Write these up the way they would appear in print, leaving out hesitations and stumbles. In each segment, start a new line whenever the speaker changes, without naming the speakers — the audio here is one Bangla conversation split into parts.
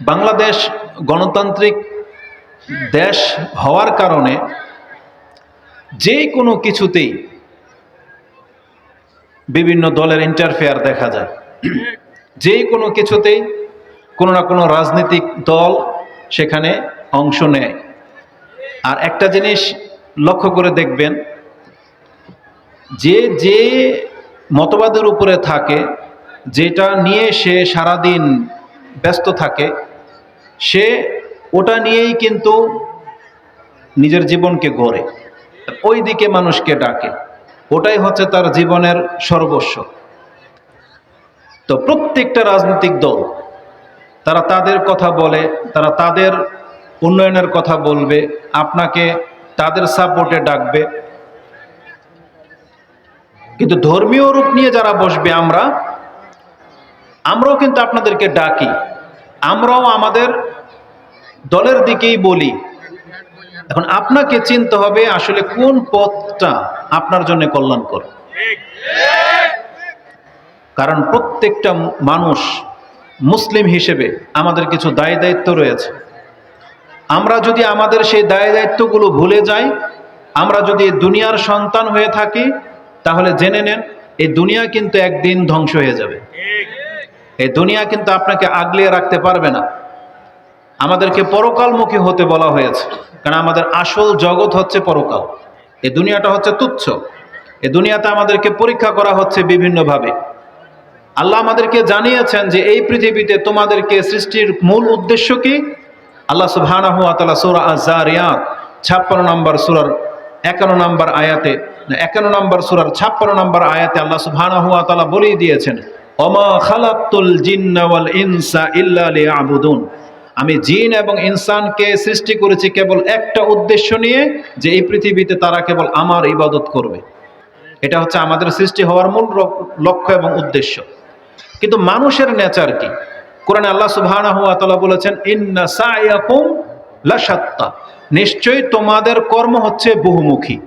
বাংলাদেশ গণতান্ত্রিক দেশ হওয়ার কারণে যে কোনো কিছুতেই বিভিন্ন দলের ইন্টারফেয়ার দেখা যায়। যে কোনো কিছুতেই কোনো না কোনো রাজনৈতিক দল সেখানে অংশ নেয়। আর একটা জিনিস লক্ষ্য করে দেখবেন, যে মতবাদের উপরে থাকে, যেটা নিয়ে সে সারাদিন ব্যস্ত থাকে, সে ওটা নিয়েই কিন্তু নিজের জীবনকে গড়ে, ওই দিকে মানুষকে ডাকে, ওটাই হচ্ছে তার জীবনের সর্বস্ব। তো প্রত্যেকটা রাজনৈতিক দল তারা তাদের কথা বলে, তারা তাদের উন্নয়নের কথা বলবে, আপনাকে তাদের সাপোর্টে ডাকবে। কিন্তু ধর্মীয় রূপ নিয়ে যারা বসবে, আমরাও কিন্তু আপনাদেরকে ডাকি, আমরাও আমাদের দলের দিকেই বলি। এখন আপনাকে চিনতে হবে আসলে কোন পথটা আপনার জন্য কল্যাণকর। কারণ প্রত্যেকটা মানুষ মুসলিম হিসেবে আমাদের কিছু দায় দায়িত্ব রয়েছে। আমরা যদি আমাদের সেই দায় দায়িত্বগুলো ভুলে যাই, আমরা যদি দুনিয়ার সন্তান হয়ে থাকি, তাহলে জেনে নেন এই দুনিয়া কিন্তু একদিন ধ্বংস হয়ে যাবে। এই দুনিয়া কিন্তু আপনাকে আগলিয়ে রাখতে পারবে না। আমাদেরকে পরকালমুখী হতে বলা হয়েছে, কারণ আমাদের আসল জগৎ হচ্ছে পরকাল। এই দুনিয়াটা হচ্ছে তুচ্ছ। এই দুনিয়াতে আমাদেরকে পরীক্ষা করা হচ্ছে বিভিন্নভাবে। আল্লাহ আমাদেরকে জানিয়েছেন যে এই পৃথিবীতে তোমাদেরকে সৃষ্টির মূল উদ্দেশ্য কি। আল্লাহ সুবহানাহু ওয়া তাআলা সূরা আয-যারিয়াত 56 নম্বর সূরার 51 নম্বর আয়াতে, 51 নম্বর সূরার 56 নম্বর আয়াতে আল্লাহ সুবহানাহু ওয়া তাআলা বলেই দিয়েছেন, ওমা খালাকতুল জিন্না ওয়াল ইনসা ইল্লা লিয়াবুদুন। আমি জিন এবং ইনসানকে সৃষ্টি করেছি কেবল একটা উদ্দেশ্য নিয়ে, যে এই পৃথিবীতে তারা কেবল আমার ইবাদত করবে। এটা হচ্ছে আমাদের সৃষ্টি হওয়ার মূল লক্ষ্য এবং উদ্দেশ্য। কিন্তু মানুষের নেচার কি? কোরআনে আল্লাহ সুবহানাহু ওয়া তাআলা বলেছেন, ইন্না সা'য়াকুম লাশাত্তা, নিশ্চয়ই তোমাদের কর্ম হচ্ছে বহুমুখী।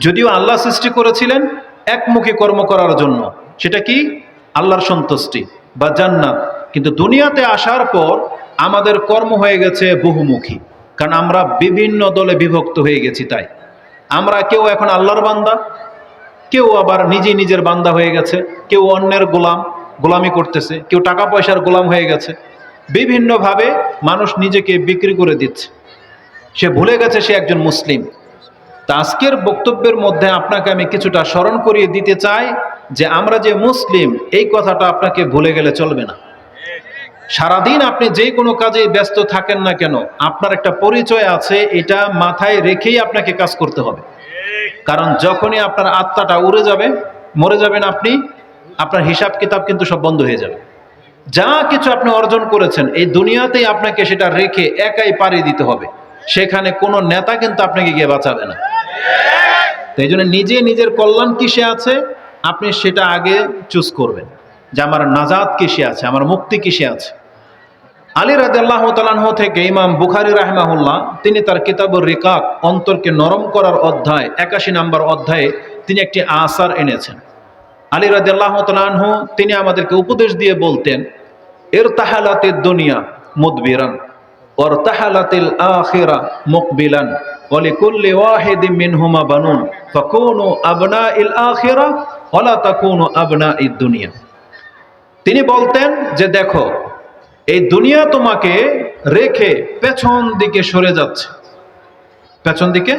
যদিও আল্লাহ সৃষ্টি করেছিলেন একমুখী কর্ম করার জন্য, সেটা কি? আল্লাহর সন্তুষ্টি বা জান্নাত। কিন্তু দুনিয়াতে আসার পর আমাদের কর্ম হয়ে গেছে বহুমুখী, কারণ আমরা বিভিন্ন দলে বিভক্ত হয়ে গেছি। তাই আমরা কেউ এখন আল্লাহর বান্দা, কেউ আবার নিজের বান্দা হয়ে গেছে, কেউ অন্যের গোলামি করতেছে, কেউ টাকা পয়সার গোলাম হয়ে গেছে। বিভিন্নভাবে মানুষ নিজেকে বিক্রি করে দিচ্ছে। সে ভুলে গেছে সে একজন মুসলিম। তা আজকের বক্তব্যের মধ্যে আপনাকে আমি কিছুটা স্মরণ করিয়ে দিতে চাই যে আমরা যে মুসলিম, এই কথাটা আপনাকে ভুলে গেলে চলবে না। সারাদিন আপনি যে কোনো কাজে ব্যস্ত থাকেন না কেন, আপনার একটা পরিচয় আছে, এটা মাথায় রেখেই আপনাকে কাজ করতে হবে। কারণ যখনই আপনার আত্মাটা উড়ে যাবে, মরে যাবেন আপনি, আপনার হিসাব কিতাব কিন্তু সব বন্ধ হয়ে যাবে। যা কিছু আপনি অর্জন করেছেন এই দুনিয়াতেই আপনাকে সেটা রেখে একাই পাড়ি দিতে হবে। সেখানে কোনো নেতা কিন্তু আপনাকে গিয়ে বাঁচাবে না। তাই জন্য নিজের কল্যাণ কিসে আছে আপনি সেটা আগে চুজ করবেন, যে আমার নাজাত কিসে আছে, আমার মুক্তি কিসে আছে। আলী রাদিয়াল্লাহু তাআলা আনহু থেকে ইমাম বুখারী রাহিমাহুল্লাহ, তিনি তার কিতাবুর রিকাক, অন্তরকে নরম করার অধ্যায় 81 নম্বর অধ্যায়ে তিনি একটি আসার এনেছেন। আলী রাদিয়াল্লাহু তাআলা আনহু তিনি আমাদেরকে উপদেশ দিয়ে বলতেন, ইরতাহালাতিদ দুনিয়া মুদবিরান ওয়ারতাহালাতিল আখিরা মুকবিলান ওয়া লিকুল্লি ওয়াহিদিন মিনহুমা বানুন ফাকুনু আবনাইল আখিরা ওয়া লা তাকুনু আবনাইদ দুনিয়া। তিনি বলতেন যে দেখো, এই দুনিয়া তোমাকে রেখে পেছন দিকে সরে যাচ্ছে, পেছন দিকে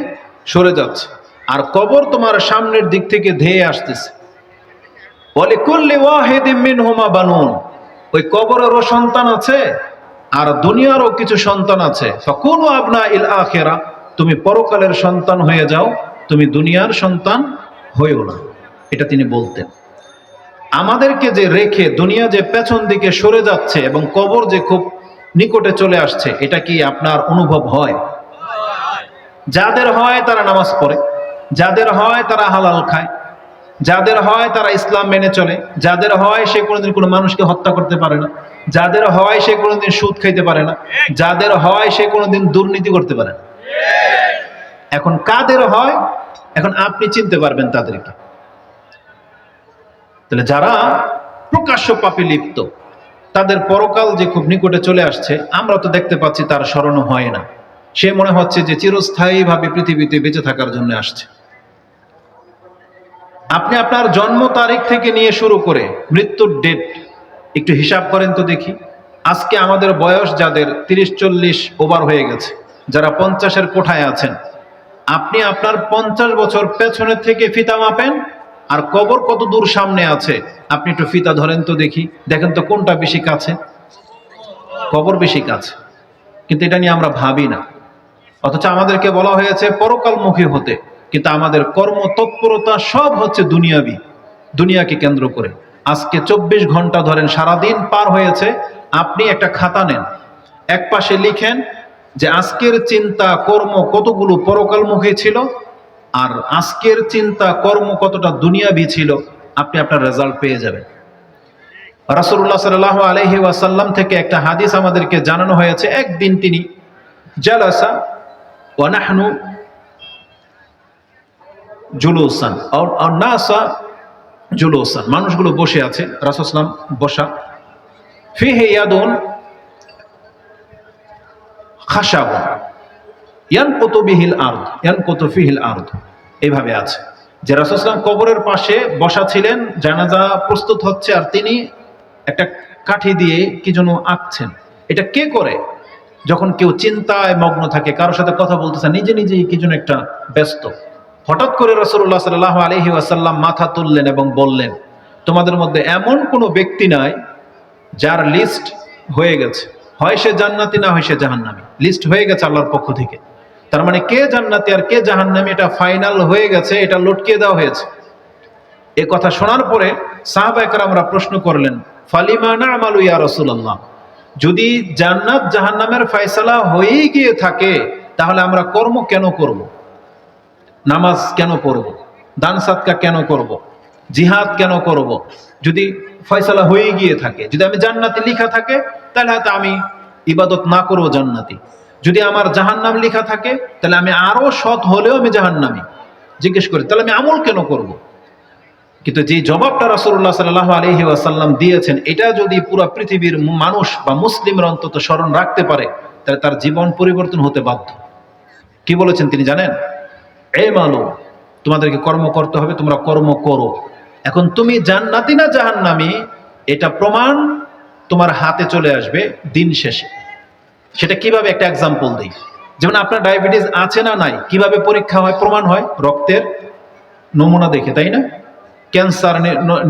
সরে যাচ্ছে, আর কবর তোমার সামনের দিক থেকে ধেয়ে আসতেছে। ওয়া লিকুল্লি ওয়াহিদিন মিনহুমা বানুন, ওই কবরেরও সন্তান আছে আর দুনিয়ারও কিছু সন্তান আছে। ফাকুনু আবনাইল আখিরা, তুমি পরকালের সন্তান হয়ে যাও, তুমি দুনিয়ার সন্তান হইও না। এটা তিনি বলতেন। আমাদেরকে যে রেখে দুনিয়া যে পেছন দিকে সরে যাচ্ছে এবং কবর যে খুব নিকটে চলে আসছে, এটা কি আপনার অনুভব হয়? যাদের হয় তারা নামাজ পড়ে, যাদের হয় তারা হালাল খায়, যাদের হয় তারা ইসলাম মেনে চলে, যাদের হয় সে কোনোদিন কোনো মানুষকে হত্যা করতে পারে না, যাদের হয় সে কোনোদিন সুদ খাইতে পারে না, যাদের হয় সে কোনোদিন দুর্নীতি করতে পারে না। এখন কাদের হয়, এখন আপনি চিনতে পারবেন তাদেরকে। তাহলে যারা প্রকাশ্য পাপে লিপ্ত, তাদের পরকাল যে খুব নিকটে চলে আসছে, আমরা তো দেখতে পাচ্ছি তার স্মরণ হয় না। সে মনে হচ্ছে যে চিরস্থায়ীভাবে পৃথিবীতে বেঁচে থাকার জন্য আসছে। আপনি আপনার জন্ম তারিখ থেকে নিয়ে শুরু করে মৃত্যুর ডেট একটু হিসাব করেন তো দেখি। আজকে আমাদের বয়স যাদের 30-40 ওভার হয়ে গেছে, যারা 50-এর কোঠায় আছেন, আপনি আপনার 50 বছর পেছনের থেকে ফিতা মাপেন, আর কবর কত দূর সামনে আছে আপনি একটু ফিতা ধরেন তো দেখি, দেখেন তো কোনটা বেশি কাছে। কবর বেশি কাছে, কিন্তু এটা নিয়ে আমরা ভাবি না। অথচ আমাদেরকে বলা হয়েছে পরকালমুখী হতে, কিন্তু আমাদের কর্ম তৎপরতা সব হচ্ছে দুনিয়াবি, দুনিয়াকে কেন্দ্র করে। আজকে 24 ঘন্টা ধরেন সারাদিন পার হয়েছে, আপনি একটা খাতা নেন, এক পাশে লিখেন যে আজকের চিন্তা কর্ম কতগুলো পরকালমুখী ছিল, আর আজকের চিন্তা কর্ম কতটা দুনিয়াবি ছিল, আপনি আপনার রেজাল্ট পেয়ে যাবেন। রাসূলুল্লাহ সাল্লাল্লাহু আলাইহি ওয়াসাল্লাম থেকে একটা হাদিস আমাদেরকে জানানো হয়েছে, একদিন তিনি জালাসা ওয়া নাহনু জুলুসান আও নাসা জুলুসান, মানুষগুলো বসে আছে, রাসূল সাল্লাল্লাহু আলাইহি ওয়াসাল্লাম বসা, ফিহি ইয়াদুন খাশাবুন ইয়ানকুতু বিহিল আরদ ইয়ানকুতু ফিহিল আরদ, এইভাবে আছে যে রাসূল সাল্লাল্লাহু আলাইহি ওয়াসাল্লাম কবরের পাশে বসা ছিলেন, জানাজা প্রস্তুত হচ্ছে, আর তিনি একটা কাঠি দিয়ে কি যেন আঁকছেন। এটা কে করে? যখন কেউ চিন্তায় মগ্ন থাকে, কারোর সাথে কথা বলতেছে, নিজে নিজেই কি যেন একটা ব্যস্ত। হঠাৎ করে রাসূলুল্লাহ সাল্লাল্লাহু আলাইহি ওয়াসাল্লাম মাথা তুললেন এবং বললেন, তোমাদের মধ্যে এমন কোনো ব্যক্তি নাই যার লিস্ট হয়ে গেছে, হয় সে জান্নাতি না হয় সে জাহান্নামী। লিস্ট হয়ে গেছে আল্লাহর পক্ষ থেকে, তার মানে কে জান্নাতি আর কে জাহান্নামী এটা ফাইনাল হয়ে গেছে, এটা লটকিয়ে দেওয়া হয়েছে। এ কথা শোনার পরে সাহাবায়ে কেরামরা প্রশ্ন করলেন, ফালিমা না'মালু ইয়া রাসূলুল্লাহ, যদি জান্নাত জাহান্নামের ফয়সালা হয়েই গিয়ে থাকে তাহলে আমরা কর্ম কেন করব? নামাজ কেন পড়ব? দান সাদকা কেন করব? জিহাদ কেন করব? যদি ফয়সালা হয়ে গিয়ে থাকে, যদি আমি জান্নাতি লেখা থাকে তাহলে হয়তো আমি ইবাদত না করব জান্নাতি। যদি আমার জাহান্নাম লেখা থাকে তাহলে আমি আরো সৎ হলেও আমি জাহান্নামী। জিজ্ঞেস করি তাহলে আমি আমল কেন করব? কিন্তু যে জবাবটা রাসূলুল্লাহ সাল্লাল্লাহু আলাইহি ওয়াসাল্লাম দিয়েছেন, এটা যদি পুরো পৃথিবীর মানুষ বা মুসলিমরা অন্তত স্মরণ রাখতে পারে, তাহলে তার জীবন পরিবর্তন হতে বাধ্য। কি বলেছেন তিনি জানেন? আমালু, তোমাদেরকে কর্ম করতে হবে, তোমরা কর্ম করো। এখন তুমি জান্নাতি না জাহান্নামী এটা প্রমাণ তোমার হাতে চলে আসবে দিন শেষে। সেটা কিভাবে? একটা এক্সাম্পল দিই। যেমন আপনার ডায়াবেটিস আছে না নাই, কিভাবে পরীক্ষা হয়, প্রমাণ হয়? রক্তের নমুনা দেখে, তাই না? ক্যান্সার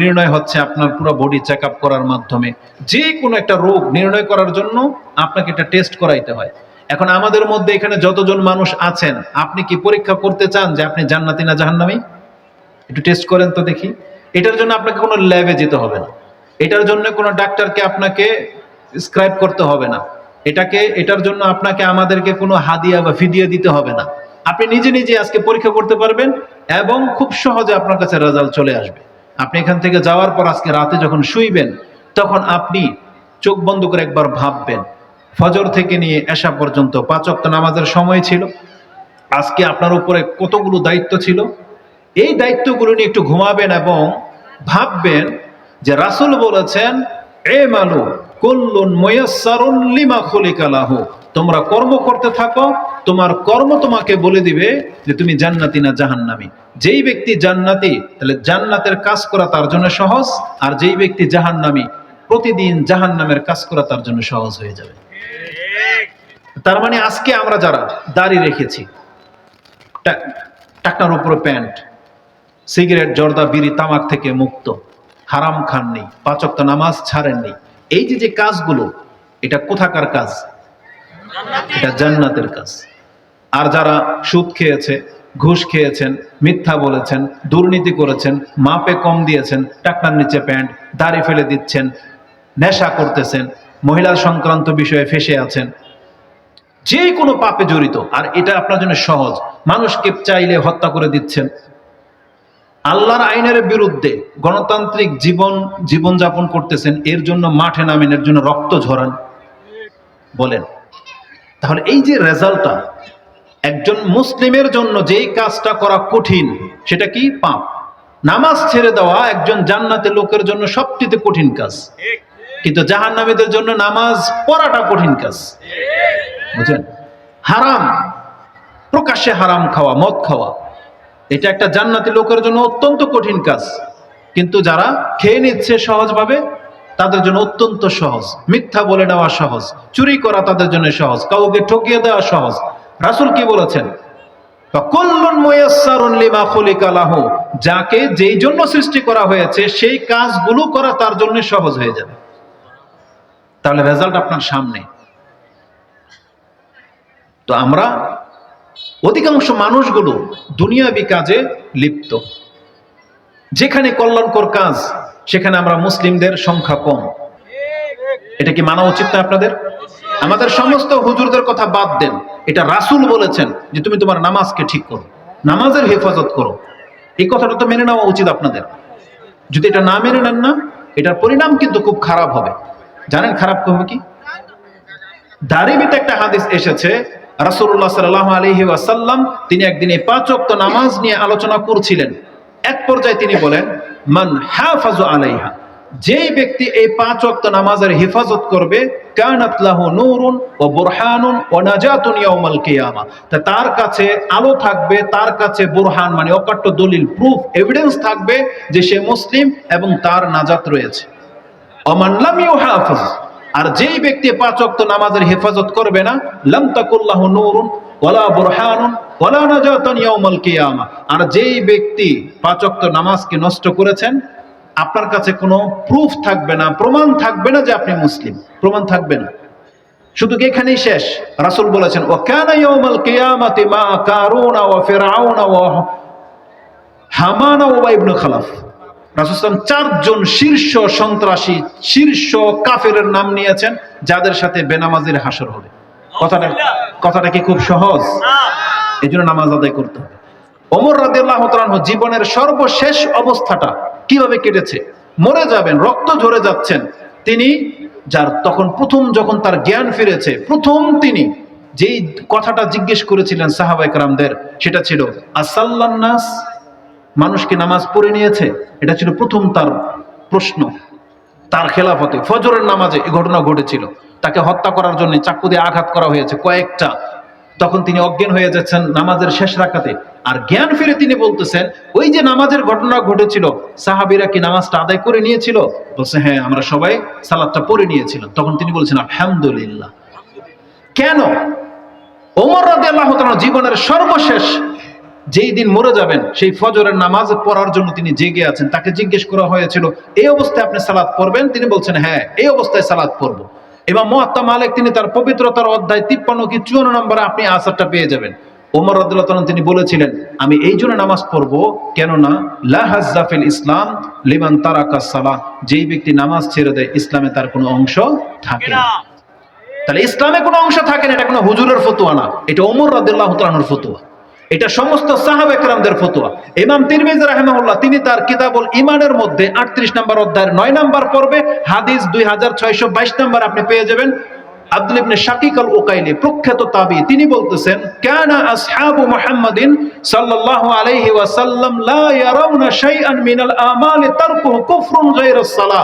নির্ণয় হচ্ছে আপনার পুরো বডি চেক আপ করার মাধ্যমে। যে কোনো একটা রোগ নির্ণয় করার জন্য আপনাকে একটা টেস্ট করাইতে হয়। এখন আমাদের মধ্যে এখানে যতজন মানুষ আছেন, আপনি কি পরীক্ষা করতে চান যে আপনি জান্নাতি না জাহান্নামী? একটু টেস্ট করেন তো দেখি। এটার জন্য আপনাকে কোনো ল্যাবে যেতে হবে না, এটার জন্য কোনো ডাক্তারকে আপনাকে স্ক্রাইব করতে হবে না, এটার জন্য আপনাকে আমাদেরকে কোনো হাদিয়া বা ফিদিয়া দিতে হবে না। আপনি নিজে নিজে আজকে পরীক্ষা করতে পারবেন এবং খুব সহজে আপনার কাছে রেজাল্ট চলে আসবে। আপনি এখান থেকে যাওয়ার পর আজকে রাতে যখন শুইবেন, তখন আপনি চোখ বন্ধ করে একবার ভাববেন, ফজর থেকে নিয়ে এশা পর্যন্ত 5 ওয়াক্ত নামাজের সময় ছিল, আজকে আপনার উপরে কতগুলো দায়িত্ব ছিল। এই দায়িত্বগুলো নিয়ে একটু ঘুমাবেন এবং ভাববেন যে রাসূল বলেছেন, আমালু কুল্লুন মুয়াসসারুন লিমা খুলিকা লাহু, তোমরা কর্ম করতে থাকো, তোমার কর্ম তোমাকে বলে দিবে যে তুমি জান্নাতি না জাহান্নামী। যেই ব্যক্তি জান্নাতি, তাহলে জান্নাতের কাজ করা তার জন্য সহজ, আর যেই ব্যক্তি জাহান্নামী, প্রতিদিন জাহান্নামের কাজ করা তার জন্য সহজ হয়ে যাবে। তার মানে আজকে আমরা যারা দাড়ি রেখেছি, টাকনার উপরে প্যান্ট, সিগারেট, জর্দা, বিড়ি, তামাক থেকে মুক্ত, হারাম খাননি, 5 ওয়াক্ত নামাজ ছাড়েননি, এই যে কাজগুলো, এটা কোথাকার কাজ? এটা জান্নাতের কাজ। আর যারা সুদ খেয়েছে, ঘুষ খেয়েছেন, মিথ্যা বলেছেন, দুর্নীতি করেছেন, মাপে কম দিয়েছেন, টাকনার নিচে প্যান্ট, দাড়ি ফেলে দিচ্ছেন, নেশা করতেছেন, মহিলা সংক্রান্ত বিষয়ে ফেসে আছেন, যে কোনো পাপে জড়িত, আর এটা আপনার জন্য সহজ, মানুষকে চাইলে হত্যা করে দিচ্ছেন, আল্লাহর আইনের বিরুদ্ধে গণতান্ত্রিক জীবনযাপন করতেছেন, এর জন্য মাঠে নামেন, এর জন্য রক্ত ঝরান, বলেন তাহলে এই যে রেজাল্টটা, একজন মুসলিমের জন্য যেই কাজটা করা কঠিন, সেটা কি? পাপ। নামাজ ছেড়ে দেওয়া একজন জান্নাতের লোকের জন্য সবচেয়ে কঠিন কাজ। কিন্তু জাহান্নামীদের জন্য নামাজ পড়াটা কঠিন কাজ, বুঝছেন? হারাম, প্রকাশ্যে হারাম খাওয়া, মদ খাওয়া, এটা একটা জান্নাতি লোকের জন্য অত্যন্ত কঠিন কাজ, কিন্তু যারা খেয়ে নিচ্ছে সহজভাবে তাদের জন্য অত্যন্ত সহজ। মিথ্যা বলে নেওয়া সহজ, চুরি করা তাদের জন্য সহজ, কাউকে ঠকিয়ে দেওয়া সহজ। রাসূল কি বলেছেন? ফাকুল্লুন মুয়াসসারুন লিমা খুলিকা লাহু, যাকে যেই জন্য সৃষ্টি করা হয়েছে সেই কাজগুলো করা তার জন্য সহজ হয়ে যাবে। তাহলে রেজাল্ট আপনার সামনে। তো আমরা অধিকাংশ মানুষগুলো দুনিয়াবি কাজে লিপ্ত। যেখানে কল্যাণকর কাজ সেখানে আমরা মুসলিমদের সংখ্যা কম। এটা কি মানা উচিত না আপনাদের? আমাদের সমস্ত হুজুরদের কথা বাদ দেন, এটা রাসূল বলেছেন যে তুমি তোমার নামাজকে ঠিক করো, নামাজের হেফাজত করো। এই কথাটা তো মেনে নেওয়া উচিত আপনাদের। যদি এটা না মেনে নেন না, এটার পরিণাম কিন্তু খুব খারাপ হবে। জানেন খারাপ হবে কি? দারিমিতে একটা হাদিস এসেছে, রাসূলুল্লাহ সাল্লাল্লাহু আলাইহি ওয়াসাল্লাম তিনি একদিন এই 5 ওয়াক্ত নামাজ নিয়ে আলোচনা করছিলেন। এক পর্যায়ে তিনি বলেন, মান হাফাজু আলাইহা, যেই ব্যক্তি এই 5 ওয়াক্ত নামাজের হেফাজত করবে, কানাত লাহু নূরুন ওয়া বুরহানুন ওয়া নাজাতুন ইয়াউমাল কিয়ামা, তার কাছে আলো থাকবে, তার কাছে বুরহান মানে অকাট্য দলিল, প্রুফ, এভিডেন্স থাকবে যে সে মুসলিম এবং তার নাজাত রয়েছে। ওমান লাম ইউহাফিজ, আর যেই ব্যক্তি 5 ওয়াক্ত নামাজের হেফাজত করবে না, লাম তাকুল্লাহু নূরুন ওয়ালা বুরহানুন ওয়ালা নাজাতুন ইয়াউমাল কিয়ামা, আর যেই ব্যক্তি 5 ওয়াক্ত নামাজকে নষ্ট করেছেন, আপনার কাছে কোনো প্রুফ থাকবে না, প্রমাণ থাকবে না যে আপনি মুসলিম, প্রমাণ থাকবে না। শুধু কি এখানেই শেষ? রাসূল বলেছেন, ওয়া কানা ইয়াউমাল কিয়ামাতি মা কারুনা ওয়া ফিরআউনা ওয়া হামানা ওয়া ইবনে খালাফ। রাসূল সাল্লাল্লাহু আলাইহি ওয়াসাল্লাম 4 জন শীর্ষ সন্ত্রাসী, শীর্ষ কাফেরের নাম নিয়েছেন যাদের সাথে বেনামাজির হাসর হবে। কথাটা কি খুব সহজ? এজন্য নামাজ আদায় করতে হবে। ওমর রাদিয়াল্লাহু তাআলা আনহু জীবনের সর্বশেষ অবস্থাটা কিভাবে কেটেছে? মরে যাবেন, রক্ত ঝরে যাচ্ছেন, তিনি তখন প্রথম যখন তার জ্ঞান ফিরেছে, প্রথম তিনি যেই কথাটা জিজ্ঞেস করেছিলেন সাহাবায়ে কেরামদের, সেটা ছিল আসাল্লান নাস, মানুষ কি নামাজ পড়ে নিয়েছে? এটা ছিল প্রথম তার প্রশ্ন। তার খেলাফতে ফজরের নামাজে এই ঘটনা ঘটেছিল, তাকে হত্যা করার জন্য চাকু দিয়ে আঘাত করা হয়েছে কয়েকটা। তখন তিনি অজ্ঞান হয়ে যাচ্ছেন নামাজের শেষ রাকাতে, আর জ্ঞান ফিরে তিনি বলতেছেন, ওই যে নামাজের ঘটনা ঘটেছিল, সাহাবীরা কি নামাজটা আদায় করে নিয়েছিল? বলছে হ্যাঁ, আমরা সবাই সালাতটা পড়ে নিয়েছিলাম। তখন তিনি বলছেন আলহামদুলিল্লাহ। কেন? ওমর রাদিয়াল্লাহু তাআলা জীবনের সর্বশেষ যেই দিন মরে যাবেন, সেই ফজরের নামাজ পড়ার জন্য তিনি জেগে আছেন। তাকে জিজ্ঞেস করা হয়েছিল, এই অবস্থায় আপনি সালাত পড়বেন? তিনি বলছেন হ্যাঁ, এই অবস্থায় সালাত পড়ব। ইমাম মুয়াত্তা মালিক তিনি তার পবিত্রতার অধ্যায় 53 কি 54 নম্বরে আপনি আসরটা পেয়ে যাবেন। ওমর রাদিয়াল্লাহু তাআলা তিনি বলেছিলেন, আমি এই জন্য নামাজ পড়বো, কেননা লা হাজ্জা ফিল ইসলাম লিমান তারাকাস সালাহ, যেই ব্যক্তি নামাজ ছেড়ে দেয় ইসলামে তার কোনো অংশ থাকে না। তাহলে ইসলামে কোনো অংশ থাকে না, এটা কোনো হুজুরের ফতোয়া না, এটা ওমর রাদিয়াল্লাহু তাআলার ফতোয়া, এটা সমস্ত সাহাবা কেরামদের ফতোয়া। ইমাম তিরমিজি রাহিমাহুল্লাহ তিনি তার কিতাবুল ঈমানের মধ্যে 38 নম্বর অধ্যায়ের 9 নম্বর পর্বে হাদিস 2622 নম্বর আপনি পেয়ে যাবেন। আব্দুল ইবনে শাকিক আল উকাইলি প্রখ্যাত তাবী, তিনি বলতেছেন, কানা আসহাবু মুহাম্মাদিন সাল্লাল্লাহু আলাইহি ওয়াসাল্লাম লা ইয়ারাউনা শাইআন মিনাল আমালি তারকুহু কুফরুন গায়রাস সালাহ।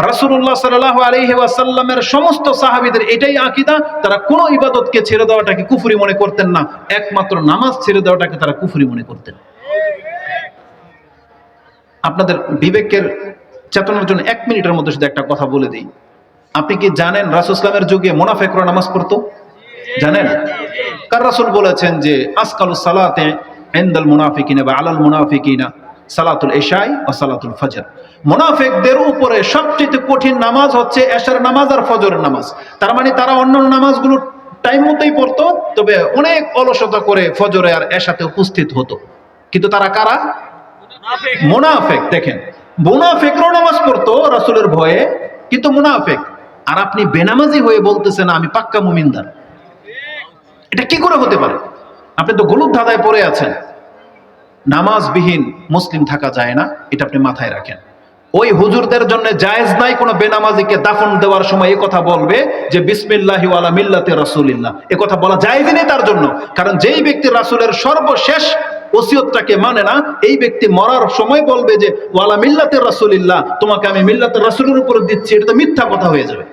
রাসূলুল্লাহ সাল্লাল্লাহু আলাইহি ওয়াসাল্লামের সমস্ত সাহাবীদের এটাই আকীদা, তারা কোনো ইবাদতকে ছেড়ে দেওয়াটাকে কুফরি মনে করতেন না, একমাত্র নামাজ ছেড়ে দেওয়াটাকে তারা কুফরি মনে করতেন। আপনাদের বিবেকের চেতনার জন্য 1 মিনিটের মধ্যে শুধু একটা কথা বলে দিই। আপনি কি জানেন রাসূল ইসলামের যুগে মুনাফিকরা নামাজ পড়তো? জানেন? কার রাসূল বলেছেন যে আসকালুস সালাতে ইনদাল মুনাফিকিনা বা আলাল মুনাফিকিনা সালাতুল ইশাই ওয়া সালাতুল ফজর। মুনাফিকদের উপরে সবচেয়ে কঠিন নামাজ হচ্ছে এশার নামাজ আর ফজরের নামাজ। তার মানে তারা অন্য নামাজগুলো টাইম মতোই পড়তো, তবে অনেক অলসতা করে ফজরে আর এশাতে উপস্থিত হতো। কিন্তু তারা কারা? মুনাফিক। দেখেন, মুনাফিকরাও নামাজ পড়তো রাসূলের ভয়ে, কিন্তু মুনাফিক। আর আপনি বেনামাজি হয়ে বলতেছেন আমি পাক্কা মুমিনদার, এটা কি করে হতে পারে? আপনি তো গলুত ধাঁধায় পড়ে আছেন। নামাজবিহীন মুসলিম থাকা যায় না, এটা আপনি মাথায় রাখেন। ওই হুজুরদের জন্য জায়েজ নাই কোনো বেনামাজিকে দাফন দেওয়ার সময় এই কথা বলবে যে বিসমিল্লাহি ওয়া আলা মিল্লাতি রাসূলিল্লাহ, এই কথা বলা জায়েজ নেই তার জন্য। কারণ যেই ব্যক্তি রাসূলের সর্বশেষ ওসিয়তটাকে মানে না, এই ব্যক্তি মরার সময় বলবে যে ওয়ালা মিল্লাতের রাসূলিল্লাহ, তোমাকে আমি মিল্লাতের রাসূলের উপর দিচ্ছি, এটা তো মিথ্যা কথা হয়ে যাবে।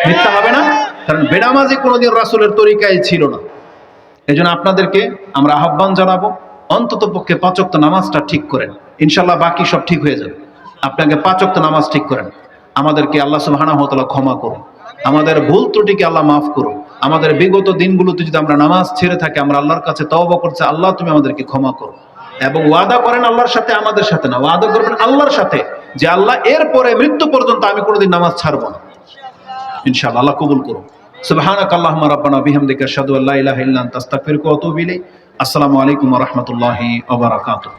মিথ্যা হবে না? কারণ বেনামাজি কোনোদিন রাসূলের তরিকায় ছিল না। এজন্য আপনাদেরকে আমরা আহ্বান জানাবো, অন্তত পক্ষে 5 ওয়াক্ত নামাজটা ঠিক করেন, ইনশাআল্লাহ বাকি সব ঠিক হয়ে যাবে। আপনাকে 5 ওয়াক্ত নামাজ ঠিক করেন। আমাদেরকে আল্লাহ সুবহানাহু ওয়া তাআলা ক্ষমা করুন, আমাদের ভুল ত্রুটিকে আল্লাহ মাফ করুন। আমাদের বিগত দিনগুলোতে যদি আমরা নামাজ ছেড়ে থাকি, আমরা আল্লাহর কাছে তওবা করছি, আল্লাহ তুমি আমাদেরকে ক্ষমা করো। এবং ওয়াদা করেন আল্লাহর সাথে, আমাদের সাথে না, ওয়াদা করবেন আল্লাহর সাথে যে আল্লাহ এরপরে মৃত্যু পর্যন্ত আমি কোনোদিন নামাজ ছাড়বো না। ইনশাআল্লাহ আল্লাহ কবুল করুন। সুবহানাকাল্লাহুম্মা রাব্বানা বিহামদিকা আশহাদু আল্লা ইলাহা ইল্লা আনতা আস্তাগফিরুকা ওয়া আতুবু ইলাইক। আসসালামু আলাইকুম ওয়া রাহমাতুল্লাহি ওয়া বারাকাতুহু।